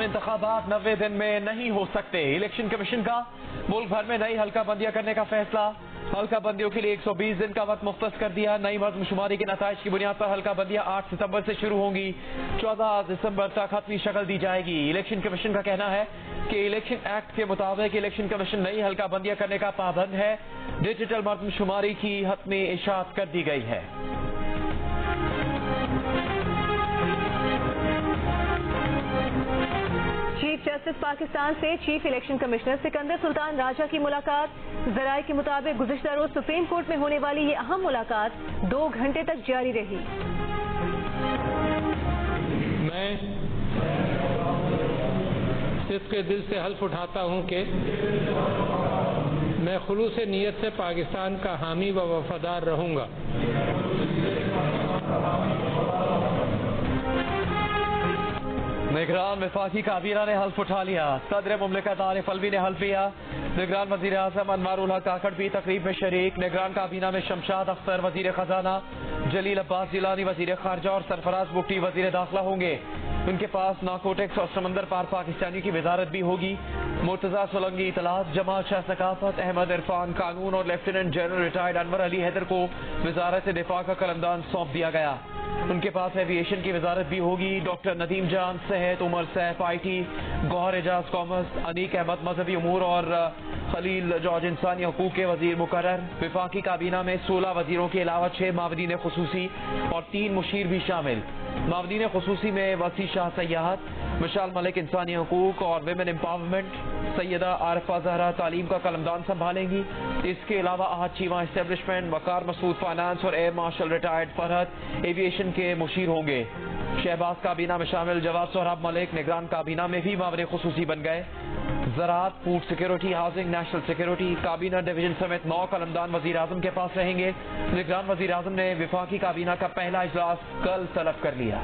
आम इंतखाबात 90 दिन में नहीं हो सकते। इलेक्शन कमीशन का मुल्क भर में नई हल्का बंदियां करने का फैसला। हल्का बंदियों के लिए 120 दिन का वक्त मुख्तस कर दिया। नई मर्दमशुमारी के नताइज की बुनियाद पर हल्का बंदियां 8 सितंबर से शुरू होंगी। 14 दिसंबर तक हतमी शक्ल दी जाएगी। इलेक्शन कमीशन का कहना है कि इलेक्शन एक्ट के मुताबिक इलेक्शन कमीशन नई हल्का बंदियां करने का पाबंद है। डिजिटल मर्दमशुमारी की हतमी इशाअत कर दी गई है। चीफ जस्टिस पाकिस्तान से chief election commissioner Sikandar Sultan Raja की मुलाकात। जराये के मुताबिक गुज़िश्ता रोज सुप्रीम कोर्ट में होने वाली ये अहम मुलाकात 2 घंटे तक जारी रही। मैं सिद्क़े दिल से हल्फ उठाता हूं कि मैं खुलूस नीयत से पाकिस्तान का हामी व वफादार रहूंगा। निगरान वफाकी काबीना ने हल्फ उठा लिया। सदर मुमलिकत आरिफ अलवी ने हल्फ लिया। निगरान वजीर आज़म अनवारुल हक काकड़ भी तकरीब में शरीक। निगरान काबीना में शमशाद अख्तर वजीर खजाना, जलील अब्बास जिलानी वजीर खारजा और सरफराज बुगटी वजीर दाखिला होंगे। उनके पास नारकोटिक्स और समंदर पार पाकिस्तानी की वजारत भी होगी। मुर्तजा सोलंकी इतलात, जमात शाह सकाफत, अहमद इरफान कानून और lieutenant general retired Anwar Ali Haider को वजारत दिफा का कलमदान सौंप दिया गया। उनके पास एविएशन की वजारत भी होगी। डॉक्टर नदीम जान सेहत, उमर सैफ IT, गौहर एजाज कॉमर्स, अनीक अहमद मजहबी उमूर और खलील जॉर्ज इंसानी हकूक के वजीर मुकर्रर। वफाकी काबीना में 16 वजीरों के अलावा 6 मावदीन खुसूसी और 3 मुशीर भी शामिल। मावदीन खुसूसी में वसी शाह सयाहत, मिशाल मलिक इंसानी हकूक और विमेन एम्पावरमेंट, सैयदा आरिफा जहरा तालीम का कलमदान संभालेंगी। इसके अलावा आहद चीमा एस्टेब्लिशमेंट, वकार मसूद फाइनेंस और air marshal retired Farhat aviation के मुशीर होंगे। शहबाज काबीना में शामिल जवाद सोहराब मलिक निगरान काबीना में भी मावरे खुसूसी बन गए। ज़राअत, food security, housing, national security, काबीना डिवीजन समेत 9 कलमदान वजीर आज़म के पास रहेंगे। निगरान वजीर आज़म ने वफाकी काबीना का पहला इजलास कल तलब कर लिया।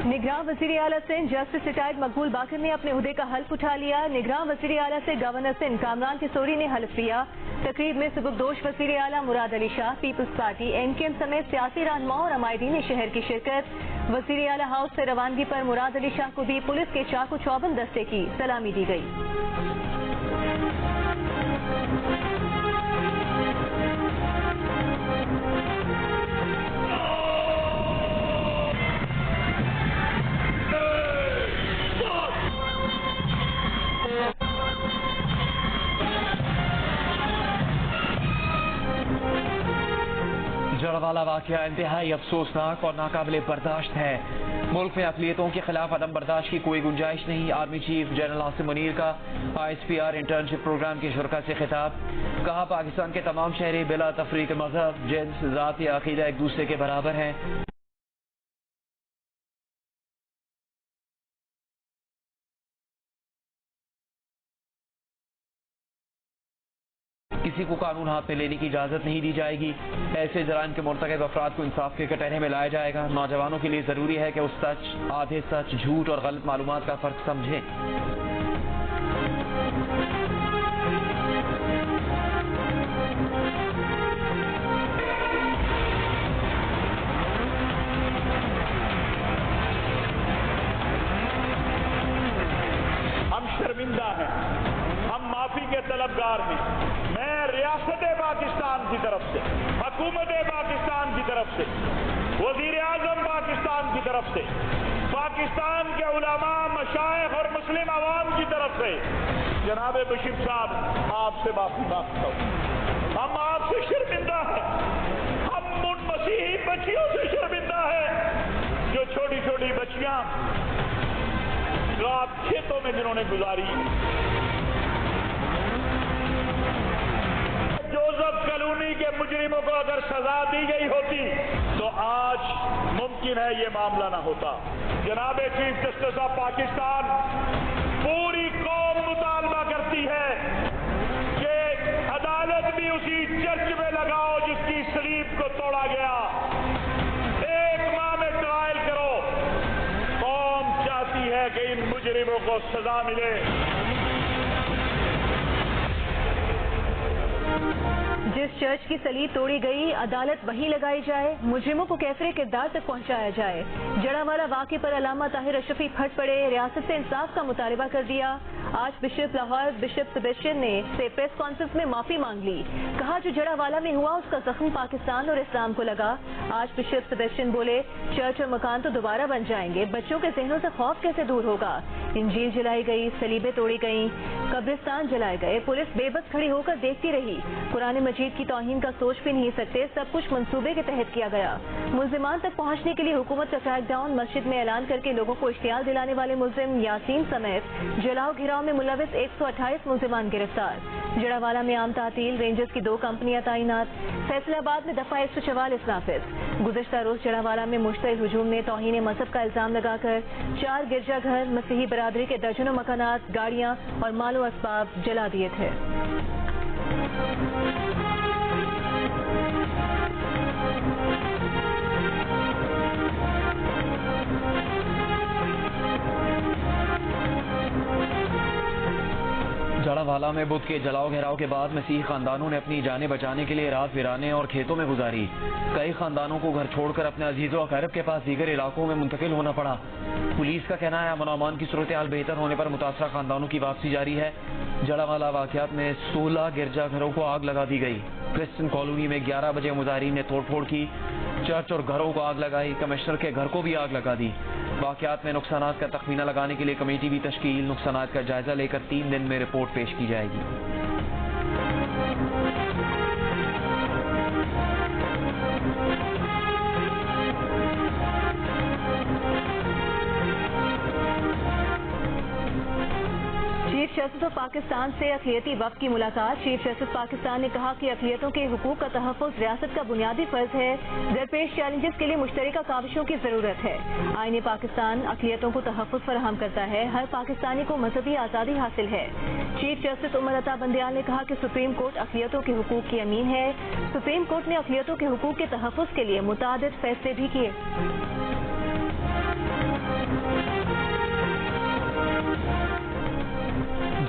निगरान वज़ीर आला सिंध जस्टिस रिटायर्ड मकबूल बाकर ने अपने उहदे का हल्फ उठा लिया। निगरान वज़ीर आला से गवर्नर सिंध कामरान किशोरी ने हल्फ लिया। तकरीब में सुबुकदोश वज़ीर आला मुराद अली शाह, पीपल्स पार्टी, MKM समेत सियासी रहनुमा और अमायदीन शहर की शिरकत। वज़ीर आला हाउस से रवानगी पर मुराद अली शाह को भी पुलिस के चाकू चौबंद दस्ते की सलामी दी गई। जड़वाला वाकया इंतहाई अफसोसनाक और नाकाबिले बर्दाश्त है। मुल्क में अक़लियतों के खिलाफ अदम बर्दाश्त की कोई गुंजाइश नहीं। Army chief general Asim Munir का ISPR इंटर्नशिप प्रोग्राम के शुरका से खिताब। कहा पाकिस्तान के तमाम शहरी बिला तफरीक मजहब, जिन्स, ज़ात या अक़ीदा एक दूसरे के बराबर हैं। किसी को कानून हाथ में लेने की इजाजत नहीं दी जाएगी। ऐसे जराइम के मुर्तकब अफराद को इंसाफ के कटहरे में लाया जाएगा। नौजवानों के लिए जरूरी है कि उस सच, आधे सच, झूठ और गलत मालूमात का फर्क समझें। हम शर्मिंदा हैं, हम माफी के तलबगार हैं। मैं रियासत पाकिस्तान की तरफ से, हुकूमत पाकिस्तान की तरफ से, वजीर आजम पाकिस्तान की तरफ से, पाकिस्तान के उलमा, मशाइख और मुस्लिम आवाम की तरफ से जनाब बशीर साहब आपसे माफी मांगता हूं। हम आपसे शर्मिंदा हैं। हम उन मसीही बच्चियों से शर्मिंदा हैं जो छोटी छोटी बच्चियां रात खेतों में जिन्होंने गुजारी। जोसेफ कॉलोनी के मुजरिमों को अगर सजा दी गई होती तो आज मुमकिन है ये मामला ना होता। जनाब चीफ जस्टिस ऑफ पाकिस्तान, पूरी कौम मुतालबा करती है कि अदालत भी उसी चर्च में लगाओ जिसकी सलीब को तोड़ा गया। 1 माह में ट्रायल करो। कौम चाहती है कि इन मुजरिमों को सजा मिले। जिस चर्च की सलीब तोड़ी गई, अदालत वहीं लगाई जाए, मुजरिमों को कैफरे किरदार तक पहुंचाया जाए। जड़ावाला वाक़े पर अल्लामा ताहिर अशरफी फट पड़े, रियासत से इंसाफ का मुतालबा कर दिया। आज बिशप लाहौर बिशप सेबेस्टियन ने से प्रेस कॉन्फ्रेंस में माफी मांग ली। कहा जो जड़ावाला में हुआ उसका जख्म पाकिस्तान और इस्लाम को लगा। आज बिशप सेबेस्टियन बोले चर्च और मकान तो दोबारा बन जाएंगे, बच्चों के जहनों से खौफ कैसे दूर होगा। इंजील जलाई गई, सलीबें तोड़ी गई, कब्रिस्तान जलाए गए, पुलिस बेबस खड़ी होकर देखती रही। कुरान मजीद की तौहीन का सोच भी नहीं सकते, सब कुछ मंसूबे के तहत किया गया। मुल्जिमान तक पहुंचने के लिए हुकूमत का क्रैकडाउन, मस्जिद में ऐलान करके लोगों को इश्तियाल दिलाने वाले मुल्जिम यासीन समेत जलाओ घिराव में मुलविस 128 मुल्जिमान गिरफ्तार। जड़ावाला में आम तातील, रेंजर्स की 2 कंपनियां तैनात। फैसलाबाद में दफा 144 नाफिज। गुज़िश्ता रोज जड़ावाला में मुश्तइल हुजूम में तौहीन मजहब का इल्जाम लगाकर 4 गिरजाघर, मसीही बरादरी के दर्जनों मकानात, गाड़ियां और मालो असबाब जला दिए थे। जड़ावाला में बुत के जलाओ घेराव के बाद मसीही खानदानों ने अपनी जानें बचाने के लिए रात वीराने और खेतों में गुजारी। कई खानदानों को घर छोड़कर अपने अजीजों अकरब के पास दीगर इलाकों में मुंतकिल होना पड़ा। पुलिस का कहना है अमन अमान की सूरत हाल बेहतर होने पर मुतासरा खानदानों की वापसी जारी है। जड़ावाला वाक़यात में 16 गिरजाघरों को आग लगा दी गई। क्रिश्चियन कॉलोनी में 11 बजे मुजाहिरीन ने तोड़फोड़ की, चर्च और घरों को आग लगाई, कमिश्नर के घर को भी आग लगा दी। वाक़यात में नुकसानात का तखमीना लगाने के लिए कमेटी भी तश्कील, नुकसानात का जायजा लेकर 3 दिन में रिपोर्ट पेश की जाएगी। चीफ जस्टिस ऑफ पाकिस्तान से अक़लियती वफ़द की मुलाकात। चीफ जस्टिस पाकिस्तान ने कहा कि अक़लियतों के हुकूक का तहफ़्फ़ुज़ रियासत का बुनियादी फ़र्ज़ है। दरपेश चैलेंजेस के लिए मुश्तरका काविशों की ज़रूरत है। आईन पाकिस्तान अक़लियतों को तहफ़्फ़ुज़ फराहम करता है। हर पाकिस्तानी को मजहबी आज़ादी हासिल है। चीफ जस्टिस उमर अता बंदियाल ने कहा कि सुप्रीम कोर्ट अक़लियतों के हुकूक की अमीन है। सुप्रीम कोर्ट ने अक़लियतों के हुकूक के तहफ़्फ़ुज़ के लिए मुतादिद फ़ैसले भी किए।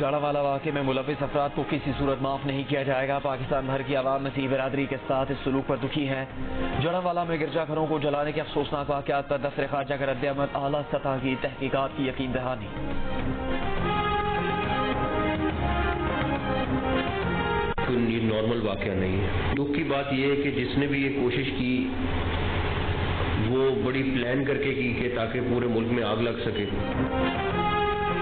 जड़ावाला वाक़े में मुलविस अफराद को किसी सूरत माफ नहीं किया जाएगा। पाकिस्तान भर की आवाम मसीही बिरादरी के साथ इस सलूक पर दुखी है। जड़ावाला में गिरजाघरों को जलाने के अफसोसनाक वाक़यात पर दफ्तर ख़ारजा का रद्द-ए-अमल, आला सतह की तहकीकात की यकीन दहानी। ये नॉर्मल वाक़या नहीं है। दुख की बात यह है कि जिसने भी ये कोशिश की वो बड़ी प्लान करके की कि ताकि पूरे मुल्क में आग लग सके।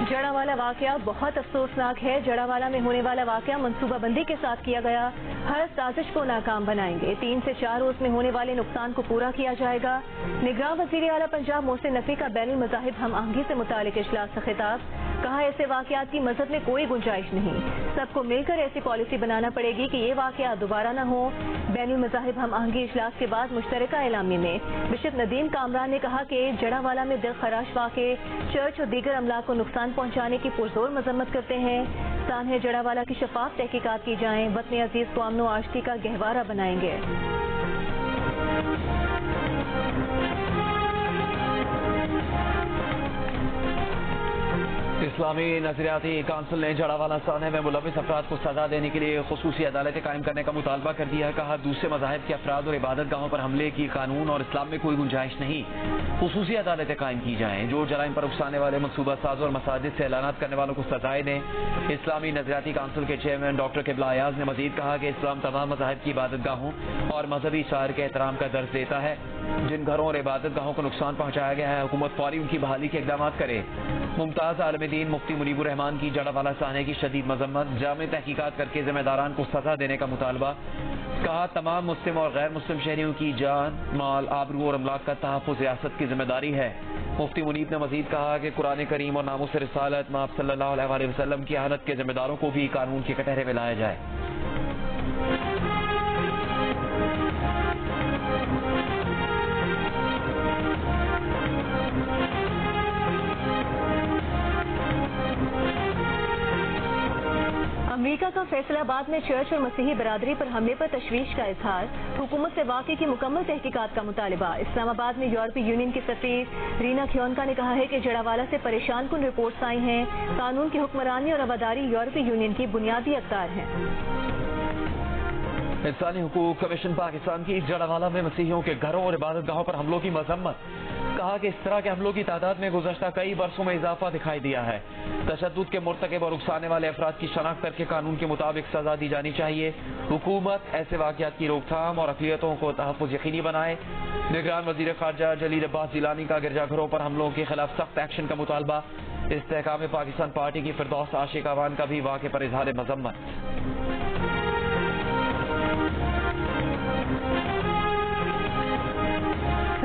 जड़ावाला वाक़या बहुत अफसोसनाक है। जड़ावाला में होने वाला वाक़या मनसूबाबंदी के साथ किया गया। हर साजिश को नाकाम बनाएंगे। 3 से 4 रोज में होने वाले नुकसान को पूरा किया जाएगा। निगरान वज़ीर आला पंजाब मोहसिन नकवी का बैनुल मज़ाहिब हम आहंगी से मुतालिक इजलास से खिताब। कहा ऐसे वाक़यात की मजहब में कोई गुंजाइश नहीं। सबको मिलकर ऐसी पॉलिसी बनाना पड़ेगी कि ये वाक़या दोबारा न हो। बैनुल मज़ाहिब हम आहंगी इजलास के बाद मुश्तरका एलामी में बिशप नदीम कामरान ने कहा कि जड़ावाला में दिल खराश वाक़े चर्च और दीगर अमलाक को नुकसान पहुंचाने की पुरजोर मजम्मत करते हैं। सानहे जड़ावाला की शफाफ तहकीकात की जाएं। वतन अजीज को अमन व आशती का गहवारा बनाएंगे। इस्लामी नजरियाती काउंसिल ने जड़ावाला साने में मुलविस अफराद को सजा देने के लिए खुसूसी अदालतें कायम करने का मुतालबा कर दिया। कहा दूसरे मज़ाहिब के अफराद और इबादत गाहों पर हमले की कानून और इस्लाम में कोई गुंजाइश नहीं। खुसूसी अदालतें कायम की जाएं। जो जराइम पर उकसाने वाले मनसूबा साज और मसाजिद से ऐलानात करने वालों को सजाएं दें। इस्लामी नजरियाती काउंसिल के चेयरमैन डॉक्टर किबला अयाज ने मजीद कहा कि इस्लाम तमाम मज़ाहिब की इबादत गाहों और मजहबी शायर के एहतराम का दर्ज देता है। जिन घरों और इबादत गाहों को नुकसान पहुंचाया गया है हुकूमत फौरी उनकी बहाली के इकदाम करे। मुमताज आलम दीन मुफ्ती मुनीबुर रहमान की जड़ावाला साने की शदीद मजम्मत। जामे तहकीकात करके जिम्मेदारान को सजा देने का मुतालबा। कहा तमाम मुस्लिम और गैर मुस्लिम शहरियों की जान, माल, आबरू और अमलाक का तहफ़्फ़ुज़ रियासत की जिम्मेदारी है। मुफ्ती मुनीब ने मजीद कहा कि कुरान करीम और नामूस रिसालत माप सल्लल्लाहु अलैहि वसल्लम की अहनत के जिम्मेदारों को भी कानून के कटहरे में लाया जाए। अमेरिका का फैसलाबाद में चर्च और मसीही बरादरी पर हमले पर तशवीश का इजहार। हुकूमत से वाक़े की मुकम्मल तहकीकात का मुतालबा। इस्लामाबाद में यूरोपीय यूनियन की सफीर रीना ख्योनका ने कहा है कि जड़ावाला से परेशान कुन रिपोर्ट्स आई हैं। कानून की हुक्मरानी और रवादारी यूरोपीय यूनियन की बुनियादी अक़दार हैं। इंसानी हुकूक कमीशन पाकिस्तान की जड़ावाला में मसीहियों के घरों और इबादत गाहों पर हमलों की मजम्मत। कहा कि इस तरह के हमलों की तादाद में गुज़श्ता कई बरसों में इजाफा दिखाई दिया है। तशद्दुद के मुर्तकिब और उकसाने वाले अफराद की शनाख्त करके कानून के मुताबिक सजा दी जानी चाहिए। हुकूमत ऐसे वाक़यात की रोकथाम और अक़लियतों को तहफ़्फ़ुज़ यकीनी बनाए। निगरान वज़ीर ख़ारजा जलील अब्बास जिलानी का गिरजाघरों पर हमलों के खिलाफ सख्त एक्शन का मुतालबा। इस्तेहकाम पाकिस्तान पार्टी की फिरदौस आशिक अवान का भी वाक़े पर इज़हार मज़म्मत।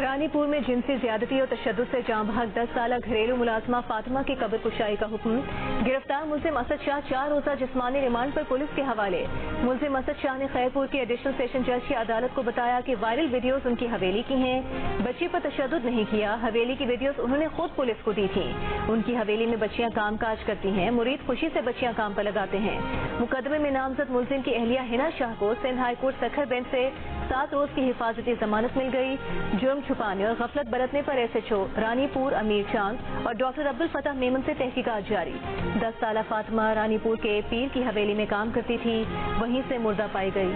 रानीपुर में जिनसी ज्यादती और तशद्दुद से जाँ बहक 10 साला घरेलू मुलाजमा फातिमा की कब्र कुशाई का हुक्म। गिरफ्तार मुलजिम असद शाह 4 रोजा जिस्मानी रिमांड पर पुलिस के हवाले। मुलजिम असद शाह ने खैरपुर की एडिशनल सेशन जज की अदालत को बताया कि वायरल वीडियोस उनकी हवेली की हैं। बच्ची पर तशद्दुद नहीं किया। हवेली की वीडियोस उन्होंने खुद पुलिस को दी थी। उनकी हवेली में बच्चियां काम काज करती हैं। मुरीद खुशी से बच्चियां काम पर लगाते हैं। मुकदमे में नामजद मुलजिम की अहलिया हिना शाह को Sindh high court Sukkur bench से 7 रोज की हिफाजती जमानत मिल गई। जुर्म छुपाने और गफलत बरतने पर SHO रानीपुर अमीर चांद और डॉक्टर अब्दुल फतह मेमन से तहकीकात जारी। 10 साला फातिमा रानीपुर के पीर की हवेली में काम करती थी, वहीं से मुर्दा पाई गई।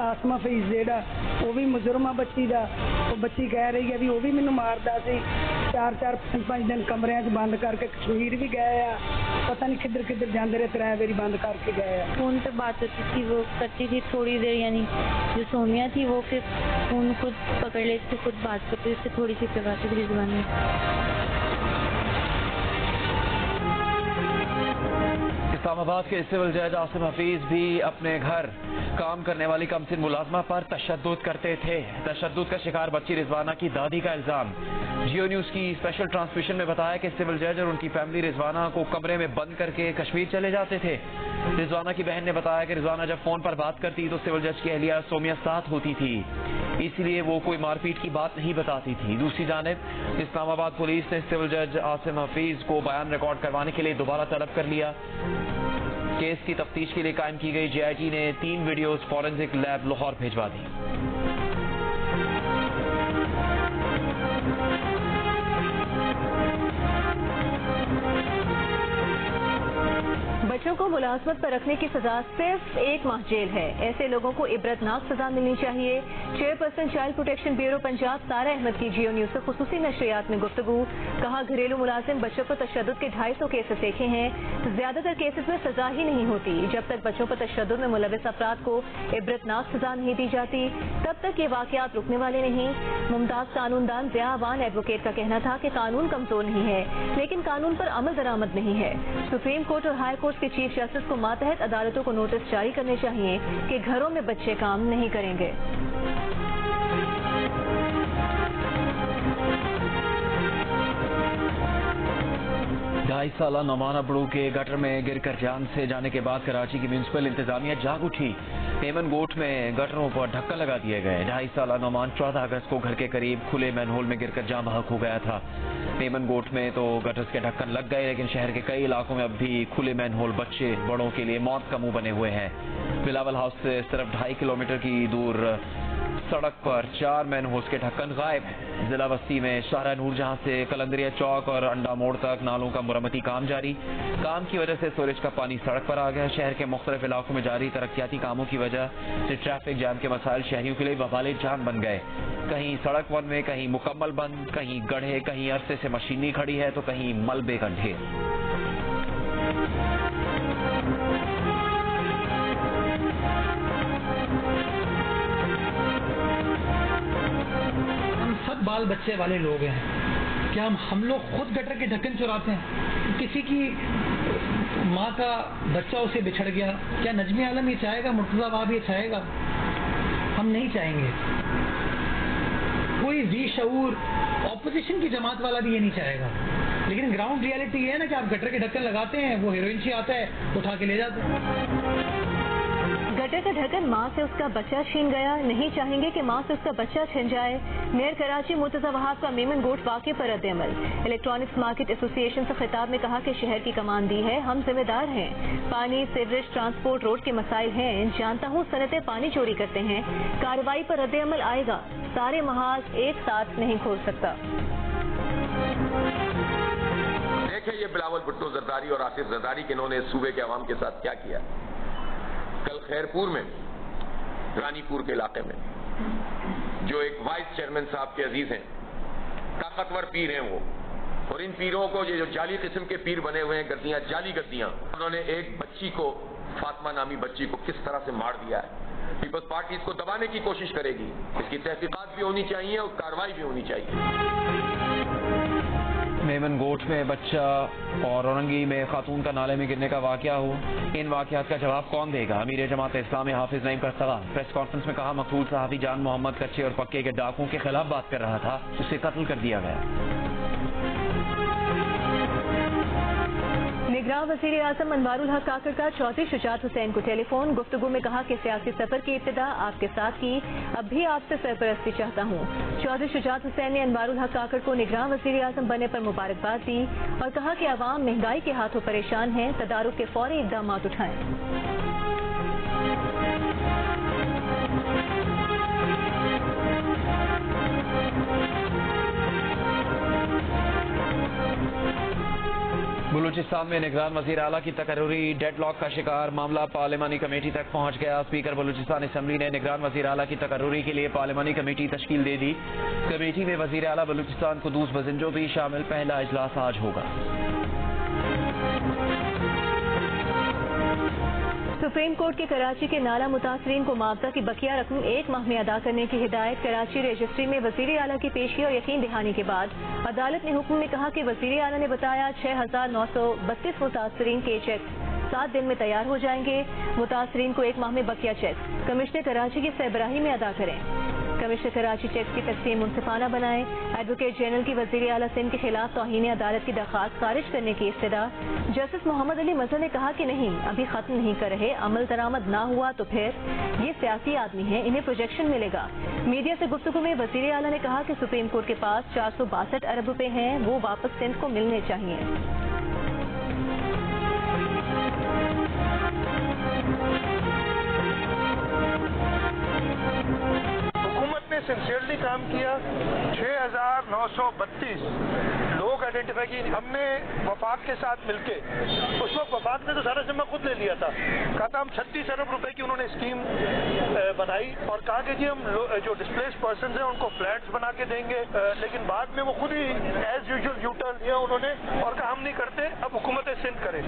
आसमा फीस जेड़ा वो भी मुजरमा बच्ची दा, वो बच्ची कह रही है भी वो भी मैनू मारदा सी। 4-4 5-5 दिन कमरियां च बंद करके कश्मीर भी गए आ, पता नहीं किधर किधर जाते रहे, 3 बारी बंद करके गए आ। फोन पे बात होती थी, वो करती थी थोड़ी देर, यानी जो सोनिया थी वो फिर फोन खुद पकड़ लेती थी, खुद बात करती थी, थोड़ी सी करवाती थी जुबानी। इस्लामाबाद के सिविल जज आसिम हफीज भी अपने घर काम करने वाली कमसिन मुलाजमा पर तशद्दुद करते थे। तशद्दुद का शिकार बच्ची रिजवाना की दादी का इल्जाम। जियो न्यूज की स्पेशल ट्रांसमिशन में बताया कि सिविल जज और उनकी फैमिली रिजवाना को कमरे में बंद करके कश्मीर चले जाते थे। रिजवाना की बहन ने बताया कि रिजवाना जब फोन पर बात करती तो सिविल जज की अहलिया सोमिया साथ होती थी, इसलिए वो कोई मारपीट की बात नहीं बताती थी। दूसरी जानिब इस्लामाबाद पुलिस ने सिविल जज आसिम हफीज को बयान रिकॉर्ड करवाने के लिए दोबारा तलब कर लिया। केस की तफ्तीश के लिए कायम की गई JIT ने 3 वीडियोस फॉरेंसिक लैब लाहौर भिजवा दी। बच्चों को मुलाजमत पर रखने की सजा सिर्फ 1 माह जेल है। ऐसे लोगों को इबरतनाक सजा मिलनी चाहिए। Chairperson child protection bureau Punjab सारा अहमद की जियो न्यूज से खुसूसी नशरियात में गुफ्तगू। कहा घरेलू मुलाजिम बच्चों पर तशद्दुद के 250 केसेस देखे हैं। ज्यादातर केसेस में सजा ही नहीं होती। जब तक बच्चों पर तशद्दुद में मुलविस अफराद को इबरतनाक सजा नहीं दी जाती, तब तक ये वाकयात रुकने वाले नहीं। मुमताज कानूनदान ज़िया अवान एडवोकेट का कहना था कि कानून कमजोर नहीं है, लेकिन कानून पर अमल दरामद नहीं है। सुप्रीम कोर्ट और हाई कोर्ट के चीफ जस्टिस को मातहत अदालतों को नोटिस जारी करने चाहिए कि घरों में बच्चे काम नहीं करेंगे। 2.5 साला नौमान अबड़ू के गटर में गिरकर जान से जाने के बाद कराची की म्यूनसिपल इंतजामिया जाग उठी। पेमन गोट में गटरों पर ढक्कन लगा दिए गए। 2.5 साला नौमान 14 अगस्त को घर के करीब खुले मैनहोल में गिरकर जाँ बहक हो गया था। पेमन गोट में तो गटर्स के ढक्कन लग गए, लेकिन शहर के कई इलाकों में अब भी खुले मैनहोल बच्चे बड़ों के लिए मौत का मुंह बने हुए हैं। बिलावल हाउस से सिर्फ 2.5 किलोमीटर की दूर सड़क पर 4 मैनहोल्स के ढक्कन गायब हैं। जिला बस्ती में शाहरा नूर जहां से कलंदरिया चौक और अंडा मोड़ तक नालों का मुरम्मती काम जारी। काम की वजह से सूरज का पानी सड़क पर आ गया। शहर के मुख्तलिफ इलाकों में जारी तरक्याती कामों की वजह से ट्रैफिक जाम के मसाइल शहरियों के लिए वबाले जान बन गए। कहीं सड़क वन में, कहीं मुकम्मल बंद, कहीं गड्ढे, कहीं अरसे से मशीनरी खड़ी है तो कहीं मलबे का ढेर। सब बाल बच्चे वाले लोग हैं। क्या हम लोग खुद गटर के ढक्कन चुराते हैं? किसी की माँ का बच्चा उसे बिछड़ गया, क्या नजमी आलम ये चाहेगा? मुर्तजा बाब ये चाहेगा? हम नहीं चाहेंगे। कोई भी शऊर ऑपोजिशन की जमात वाला भी ये नहीं चाहेगा। लेकिन ग्राउंड रियलिटी ये है ना कि आप गटर के ढक्कन लगाते हैं, वो हीरोइन सी आता है उठा के ले जाते हैं। गटर का ढक्कन मां से उसका बच्चा छीन गया, नहीं चाहेंगे कि मां से उसका बच्चा छिन जाए। मेयर कराची मुर्तजा वहाब का मेमन गोट वाक़े पर रद्द-ए-अमल। इलेक्ट्रॉनिक्स मार्केट एसोसिएशन से खिताब में कहा कि शहर की कमान दी है, हम जिम्मेदार हैं। पानी, सीवरेज, ट्रांसपोर्ट, रोड के मसाइल हैं। जानता हूँ सनतें पानी चोरी करते हैं, कार्रवाई पर रद्द-ए-अमल आएगा। सारे महाज एक साथ नहीं खोल सकता। देखें ये बिलावल भुट्टो जरदारी और आसिफ जरदारी के इन्होंने सूबे के अवाम के साथ क्या किया। कल खैरपुर में, रानीपुर के इलाके में, जो एक वाइस चेयरमैन साहब के अजीज हैं, ताकतवर पीर हैं वो, और इन पीरों को ये जो जाली किस्म के पीर बने हुए हैं, गद्दियां, जाली गद्दियां, उन्होंने एक बच्ची को, फातिमा नामी बच्ची को किस तरह से मार दिया है। पीपल्स पार्टी इसको दबाने की कोशिश करेगी, इसकी तहकीकात भी होनी चाहिए और कार्रवाई भी होनी चाहिए। मेमन गोट में बच्चा और औरंगी में खातून का नाले में गिरने का वाकया हुआ। इन वाकयात का जवाब कौन देगा? अमीर जमात इस्लामी हाफिज नईम का सवाल। प्रेस कॉन्फ्रेंस में कहा मकतूल सहाफी जान मोहम्मद कच्चे और पक्के के डाकुओं के खिलाफ बात कर रहा था, उसे कत्ल कर दिया गया। निगरान वज़ीर आज़म अनवारुल हक काकड़ का चौधरी शुजात हुसैन को टेलीफोन। गुफ्तगू में कहा कि सियासी सफर की इब्तिदा आपके साथ की, अब भी आपसे सरपरस्ती चाहता हूँ। चौधरी शुजात हुसैन ने अनवारुल हक काकड़ को निगरान वज़ीर आज़म बनने पर मुबारकबाद दी और कहा कि आवाम महंगाई के हाथों परेशान है, तदारुक के फौरी इक़दाम उठाएं। बलूचिस्तान में निगरान वज़ीर आला की तकर्रुरी डेडलॉक का शिकार, मामला पार्लिमानी कमेटी तक पहुंच गया। स्पीकर बलूचिस्तान असम्बली ने निगरान वज़ीर आला की तकर्रुरी के लिए पार्लिमानी कमेटी तश्कील दे दी। कमेटी में वज़ीर आला बलूचिस्तान कुदूस बजिंजो भी शामिल। पहला इजलास आज होगा। सुप्रीम कोर्ट के कराची के नाला मुतासरीन को मुआवजा की बकिया रकम 1 माह में अदा करने की हिदायत। कराची रजिस्ट्री में वज़ीर आला की पेशी और यकीन दहानी के बाद अदालत ने हुक्म में कहा कि वज़ीर आला ने बताया 6,932 मुतासरीन के चेक 7 दिन में तैयार हो जाएंगे। मुतासरीन को 1 माह में बकिया चेक कमिश्नर कराची की सरबराही में अदा करें। कमिश्नर कराची चेक की तकसीम मुनसिफाना बनाए। एडवोकेट जनरल की वज़ीर आला सिंध के खिलाफ तौहीन अदालत की दरख्वास्त खारिज करने की इस्तदा। जस्टिस मोहम्मद अली मजहर ने कहा कि नहीं, अभी खत्म नहीं कर रहे, अमल दरामद ना हुआ तो फिर ये सियासी आदमी हैं, इन्हें प्रोजेक्शन मिलेगा। मीडिया से गुफ्तगू में वज़ीर आला ने कहा कि सुप्रीम कोर्ट के पास 462 अरब रुपए हैं, वो वापस सिंध को मिलने चाहिए। सिंसियरली काम किया। 6,932 लोग आइडेंटिफाई किए। हमने वफाक के साथ मिलके, उस वक्त वफाक ने तो सारा जिम्मा खुद ले लिया था। कहा था हम 36 अरब रुपए की उन्होंने स्कीम बनाई और कहा कि जी हम जो डिस्प्लेस पर्सन हैं उनको फ्लैट्स बना के देंगे, लेकिन बाद में वो खुद ही एज यूजुअल यूटर्न दिया उन्होंने और कहा हम नहीं करते, अब हुकूमत सिंध करे।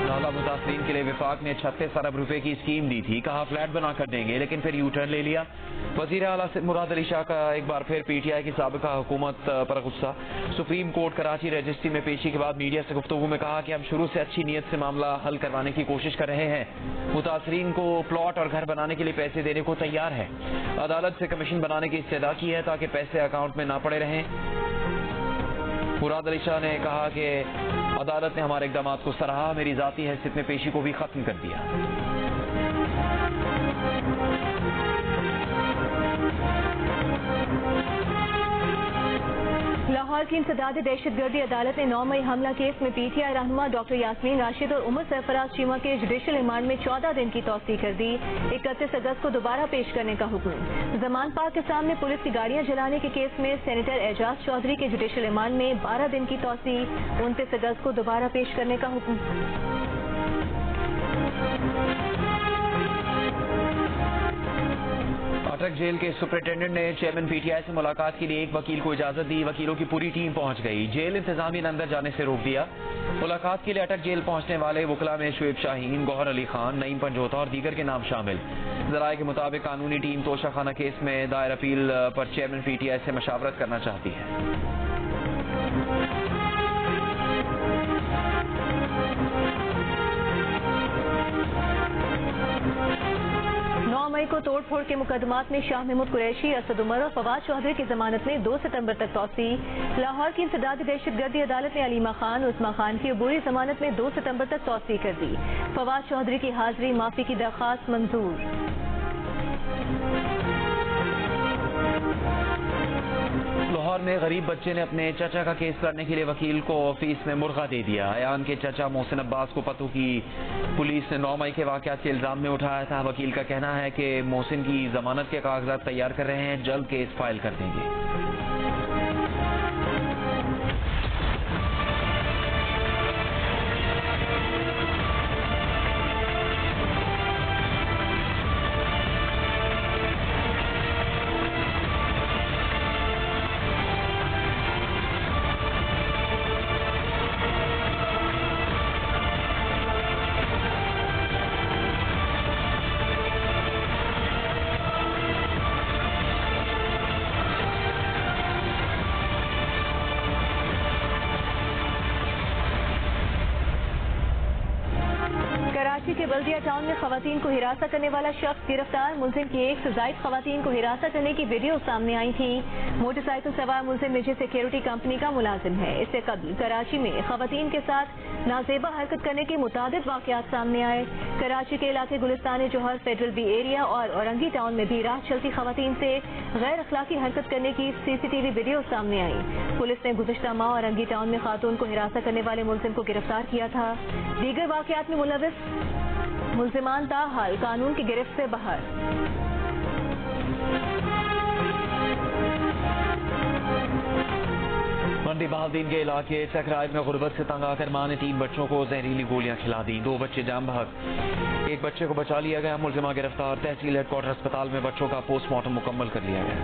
नाला मुतासरीन के लिए विफाक ने 36 अरब रुपए की स्कीम दी थी, कहा फ्लैट बना कर देंगे, लेकिन फिर यू टर्न ले लिया। वज़ीर आला सिंध मुराद अली शाह का एक बार फिर पीटीआई की साबिका हुकूमत पर गुस्सा। सुप्रीम कोर्ट कराची रजिस्ट्री में पेशी के बाद मीडिया से गुफ्तगू में कहा कि हम शुरू से अच्छी नीयत से मामला हल करवाने की कोशिश कर रहे हैं। मुतासरीन को प्लॉट और घर बनाने के लिए पैसे देने को तैयार है। अदालत से कमीशन बनाने की इस्तदा की है ताकि पैसे अकाउंट में ना पड़े रहें। मुराद अली शाह ने कहा कि अदालत ने हमारे इक़दाम को सराहा, मेरी जाती हैसियत में पेशी को भी खत्म कर दिया। लाहौर की इंसदाद दहशतगर्दी अदालत ने 9 मई हमला केस में पीटीआई रहनुमा डॉक्टर यास्मीन राशिद और उमर सरफराज चीमा के जुडिशल रिमांड में 14 दिन की तौसीह कर दी। 31 अगस्त को दोबारा पेश करने का हुक्म। जमान पार्क के सामने पुलिस की गाड़ियां जलाने के केस में सेनेटर एजाज चौधरी के जुडिशल रिमांड में 12 दिन की तौसीह। 29 अगस्त को दोबारा पेश करने का हुक्म। अटक जेल के सुपरिटेंडेंट ने चेयरमैन पीटीआई से मुलाकात के लिए एक वकील को इजाजत दी। वकीलों की पूरी टीम पहुंच गई। जेल इंतजामिया ने अंदर जाने से रोक दिया। मुलाकात के लिए अटक जेल पहुंचने वाले वकला में शुएब शाहीन, गौहर अली खान, नईम पंजोता और दीगर के नाम शामिल। जराये के मुताबिक कानूनी टीम तोशा खाना केस में दायर अपील पर चेयरमैन पीटीआई से मशावरत करना चाहती है। 9 मई को तोड़ फोड़ के मुकदमात में शाह महमूद कुरैशी, असद उमर और फवाद चौधरी की जमानत में 2 सितंबर तक तौसी। लाहौर की इंसदादी दहशतगर्दी अदालत ने अलीमा खान, उस्मा खान की अबूरी जमानत में 2 सितंबर तक तौसी कर दी। फवाद चौधरी की हाजिरी माफी की दरख्वास्त मंजूर। लाहौर में गरीब बच्चे ने अपने चाचा का केस लड़ने के लिए वकील को ऑफिस में मुर्गा दे दिया। अयान के चाचा मोहसिन अब्बास को पतू की पुलिस ने 9 मई के वाकयात के इल्जाम में उठाया था। वकील का कहना है कि मोहसिन की जमानत के कागजात तैयार कर रहे हैं, जल्द केस फाइल कर देंगे। कराची के बल्दिया टाउन में खवातीन को हिरासत करने वाला शख्स गिरफ्तार। मुलजिम की 1 से ज़ायद खवातीन को हिरासत करने की वीडियो सामने आई थी। मोटरसाइकिल सवार मुलजिम निजी सिक्योरिटी कंपनी का मुलाजिम है। इससे कबल कराची में खवातीन के साथ नाजेबा हरकत करने के मुताबिक वाकयात सामने आए। कराची के इलाके गुलिस्तान जोहर, फेडरल बी एरिया और औरंगी टाउन में भी राह चलती खवातीन से गैर अखलाकी हरकत करने की CCTV वीडियो सामने आई। पुलिस ने गुज़िश्ता माह औरंगी टाउन में खातून को हिरासत करने वाले मुलजिम को गिरफ्तार किया था। दीगर वाकयात में मुलविस मुलजिमान ताहाल कानून की गिरफ्त से बाहर। मंडी बहाउद्दीन के इलाके सकराइल में गुर्बत से तंग आकर मां ने 3 बच्चों को जहरीली गोलियां खिला दी। 2 बच्चे जान बहक, 1 बच्चे को बचा लिया गया। मुलजिमा गिरफ्तार। तहसील हेडक्वार्टर अस्पताल में बच्चों का पोस्टमार्टम मुकम्मल कर लिया गया।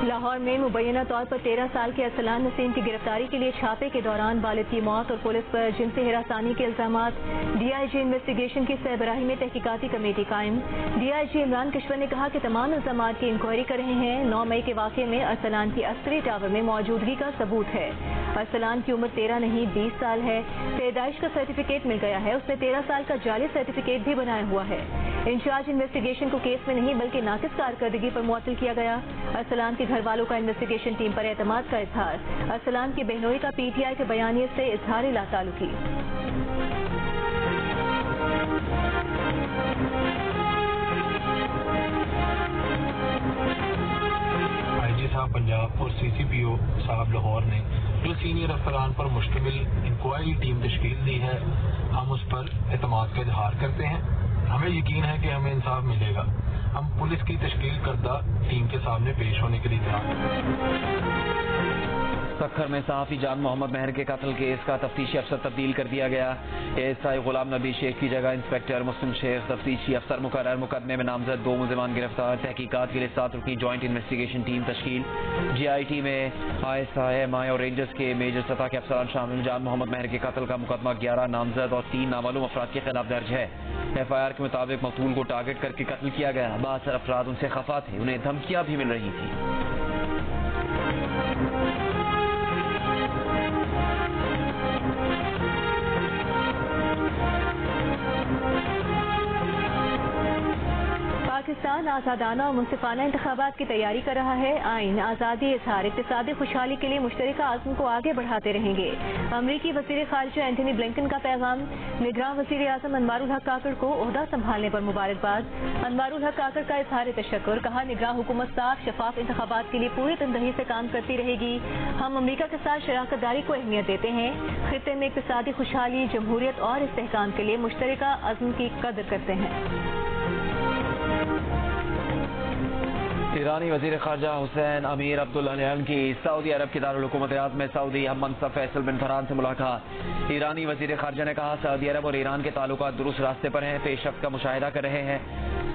लाहौर में मुबैना तौर पर 13 साल के अरसलान नसीम की गिरफ्तारी के लिए छापे के दौरान वालिद की मौत और पुलिस पर जिनसी हिरासानी के इल्जामात। DIG इन्वेस्टिगेशन की सरबराही में तहकीकाती कमेटी कायम। DIG इमरान किश्वर ने कहा कि तमाम इल्जामात की इंक्वायरी कर रहे हैं। 9 मई के वाक़े में अरसलान की अस्करी टावर में मौजूदगी का सबूत है। अरसलान की उम्र 13 नहीं 20 साल है। पैदाइश का सर्टिफिकेट मिल गया है। उसने 13 साल का जाली सर्टिफिकेट भी बनाया हुआ है। इंचार्ज इन्वेस्टिगेशन को केस में नहीं बल्कि नाकिस कारकर्दगी पर मुअत्तल किया गया। अरसलान के घर वालों का इन्वेस्टिगेशन टीम पर एतमाद का इजहार। अरसलान की बहनोई का PTI के बयानिए से इजहार लाताल्लुकी। IG साहब पंजाब और CCPO साहब लाहौर ने जो सीनियर अफसरान पर मुश्तमिल इंक्वायरी टीम तश्कील दी है, हम उस पर एतमाद का इजहार करते हैं। हमें यकीन है कि हमें इंसाफ मिलेगा। हम पुलिस की तश्कील करदा टीम के सामने पेश होने के लिए तैयार हैं। सक्खर में सहाफी जान मोहम्मद महर के कत्ल केस का तफ्तीशी अफसर तब्दील कर दिया गया। ASI गुलाम नबी शेख की जगह इंस्पेक्टर मुस्लिम शेख तफ्तीशी अफसर मुकर्रर। मुकदमे में नामजद 2 मुलजिमान गिरफ्तार। तहकीकात के लिए 7 रुकनी जॉइंट इन्वेस्टिगेशन टीम तश्कील। GIT में ISI, MI और रेंजर्स के मेजर सतह के अफसरान शामिल। जान मोहम्मद महर के कत्ल का मुकदमा 11 नामजद और 3 नामालूम अफराद के खिलाफ दर्ज है। FIR के मुताबिक मकतूल को टारगेट करके कत्ल किया गया। 72 अफराद उनसे खफा थे, उन्हें धमकियां भी मिल रही थी। पाकिस्तान आज़ादाना और मुनसिफाना इंतखाबात की तैयारी कर रहा है। आइन, आज़ादी, इज़हार, इक़्तिसादी खुशहाली के लिए मुश्तरका आज़म को आगे बढ़ाते रहेंगे। अमरीकी वज़ीर ख़ारिजा एंटनी ब्लिंकन का पैगाम। निगरान वज़ीर आज़म अनवारुल हक काकड़ को ओहदा संभालने पर मुबारकबाद। अनवारुल हक काकड़ का इज़हार तशक्कुर। कहा, निगरान हुकूमत साफ शफाफ इंतखाबात के लिए पूरी तनदही से काम करती रहेगी। हम अमरीका के साथ शराकत दारी को अहमियत देते हैं। खित्ते में इक़्तिसादी खुशहाली, जमहूरियत और इस्तेहकाम के लिए मुश्तरका आज़म की कदर करते हैं। ईरानी वज़ीर ख़ारजा हुसैन अमीर अब्दुल्लाहियान की सऊदी अरब के दारुल हुकूमत रियाद में सऊदी हम मनसब फैसल बिन फरहान से मुलाकात। ईरानी वज़ीर ख़ारजा ने कहा, सऊदी अरब और ईरान के ताल्लुकात दुरुस्त रास्ते पर हैं, पेशरफ्त का मुशाहिदा कर रहे हैं।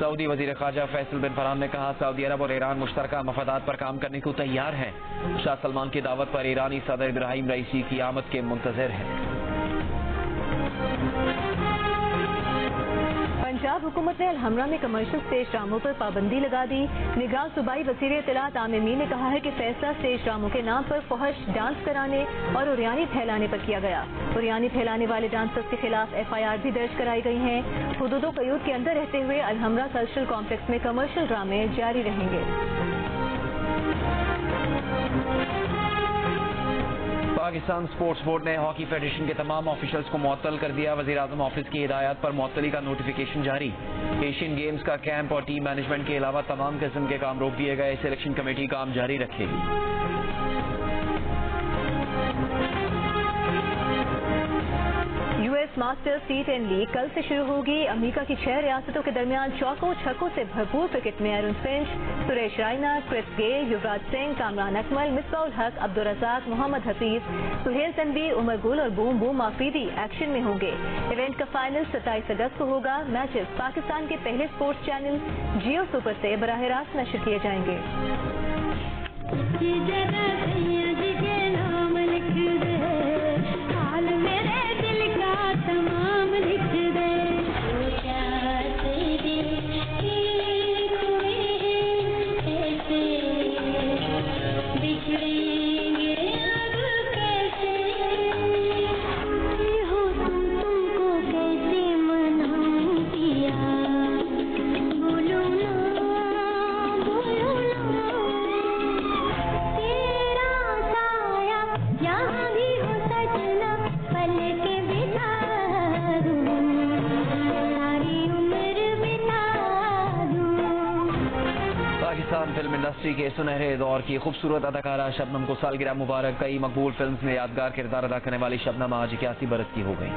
सऊदी वज़ीर ख़ारजा फैसल बिन फरहान ने कहा, सऊदी अरब और ईरान मुश्तरका मफादात पर काम करने को तैयार हैं। शाह सलमान की दावत पर ईरानी सदर इब्राहिम रईसी की आमद के मुंतज़िर हैं। पंजाब हुकूमत ने अलहमरा में कमर्शियल स्टेज ड्रामों पर पाबंदी लगा दी। निगरान सूबाई वज़ीर इत्तलात आमिर मीर ने कहा है कि फैसला स्टेज ड्रामों के नाम पर फहश डांस कराने और उरियानी फैलाने पर किया गया। उरियानी फैलाने वाले डांसर्स के खिलाफ FIR भी दर्ज कराई गई हैं। हुदूद क़यूद के अंदर रहते हुए अलहमरा कल्चरल कॉम्प्लेक्स में कमर्शियल ड्रामे जारी रहेंगे। पाकिस्तान स्पोर्ट्स बोर्ड ने हॉकी फेडरेशन के तमाम ऑफिशियल्स को मुअत्तल कर दिया। वज़ीर-ए-आज़म ऑफिस की हिदायत पर मुअत्तली का नोटिफिकेशन जारी। एशियन गेम्स का कैंप और टीम मैनेजमेंट के अलावा तमाम किस्म के काम रोक दिए गए। सिलेक्शन कमेटी काम जारी रखेगी। US मास्टर्स T10 लीग कल से शुरू होगी। अमेरिका की 6 रियासतों के दरमियान चौकों छक्कों से भरपूर क्रिकेट में Aaron Finch, Suresh Raina, Chris Gayle, Yuvraj Singh, Kamran Akmal, Misbah-ul Haq, Abdul Razzaq, Mohammad Hafeez, Suhail Tanveer, Umar Gul और बूम बूम आफरीदी एक्शन में होंगे। इवेंट का फाइनल 27 अगस्त को होगा। मैचेस पाकिस्तान के पहले स्पोर्ट्स चैनल जियो सुपर से बराह रास्त नशर किए जाएंगे। तमाम लिख दे बिछड़ेंगे अब कैसे हो तुमको कैसे मनाऊं पिया बोलो ना तेरा साया यहाँ भी हो सजना पल के बिना पाकिस्तान फिल्म इंडस्ट्री के सुनहरे दौर की खूबसूरत अदाकारा शबनम को सालगिरह मुबारक। कई मकबूल फिल्म्स में यादगार किरदार अदा करने वाली शबनम आज 81 बरस की हो गई।